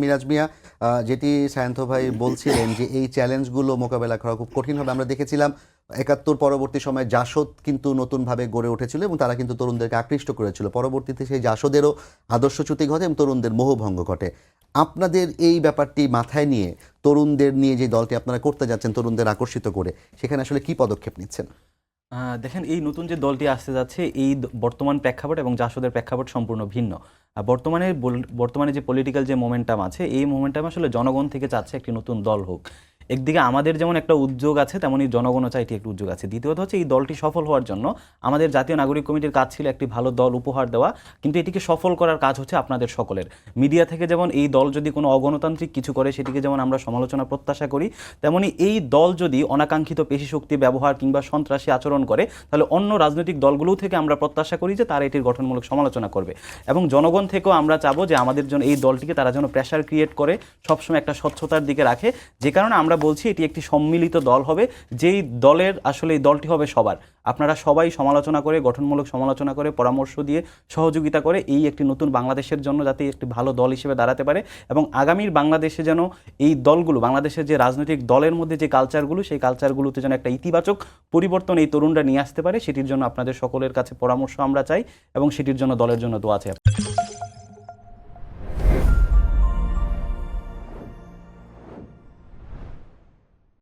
মিরাজ মিয়া, যেটি সায়ন্ত ভাই বলছিলেন যে এই চ্যালেঞ্জগুলো মোকাবেলা করা খুব কঠিন হবে। আমরা দেখেছিলাম ৭১ পরবর্তী সময়ে জাসদ কিন্তু নতুনভাবে গড়ে উঠেছিল এবং তারা কিন্তু তরুণদেরকে আকৃষ্ট করেছিল। পরবর্তীতে সেই জাসদেরও আদর্শচ্যুতি ঘটে এবং তরুণদের মোহভঙ্গ ঘটে। আপনাদের এই ব্যাপারটি মাথায় নিয়ে তরুণদের নিয়ে যে দলটি আপনারা করতে যাচ্ছেন, তরুণদের আকর্ষিত করে, সেখানে আসলে কি পদক্ষেপ নিচ্ছেন? দেখেন, এই নতুন যে দলটি আসতে যাচ্ছে এই বর্তমান প্রেক্ষাপট এবং জাসদের প্রেক্ষাপট সম্পূর্ণ ভিন্ন। বর্তমানে যে পলিটিক্যাল যে মোমেন্টাম আছে, এই মোমেন্টাম আসলে জনগণ থেকে চাচ্ছে একটি নতুন দল হোক। একদিকে আমাদের যেমন একটা উদ্যোগ আছে, তেমনই জনগণও চাই একটি উদ্যোগ আছে। দ্বিতীয়ত হচ্ছে, এই দলটি সফল হওয়ার জন্য আমাদের জাতীয় নাগরিক কমিটির কাজ ছিল একটি ভালো দল উপহার দেওয়া, কিন্তু এটিকে সফল করার কাজ হচ্ছে আপনাদের সকলের। মিডিয়া থেকে যেমন এই দল যদি কোনো অগণতান্ত্রিক কিছু করে সেটিকে যেমন আমরা সমালোচনা প্রত্যাশা করি, তেমনি এই দল যদি অনাকাঙ্ক্ষিত পেশিশক্তি ব্যবহার কিংবা সন্ত্রাসী আচরণ করে, তাহলে অন্য রাজনৈতিক দলগুলোও থেকে আমরা প্রত্যাশা করি যে তারা এটির গঠনমূলক সমালোচনা করবে। এবং জনগণ থেকেও আমরা চাবো যে আমাদের জন্য এই দলটিকে তারা যেন প্রেশার ক্রিয়েট করে সবসময় একটা স্বচ্ছতার দিকে রাখে। যে কারণে আমরা বলছি এটি একটি সম্মিলিত দল হবে, যেই দলের আসলে এই দলটি হবে সবার। আপনারা সবাই সমালোচনা করে, গঠনমূলক সমালোচনা করে, পরামর্শ দিয়ে, সহযোগিতা করে এই একটি নতুন বাংলাদেশের জন্য যাতে একটি ভালো দল হিসেবে দাঁড়াতে পারে এবং আগামীর বাংলাদেশে যেন এই দলগুলো, বাংলাদেশের যে রাজনৈতিক দলের মধ্যে যে কালচারগুলো, সেই কালচারগুলোতে যেন একটা ইতিবাচক পরিবর্তন এই তরুণরা নিয়ে আসতে পারে, সেটির জন্য আপনাদের সকলের কাছে পরামর্শ আমরা চাই এবং সেটির জন্য দলের জন্য দোয়া চাই।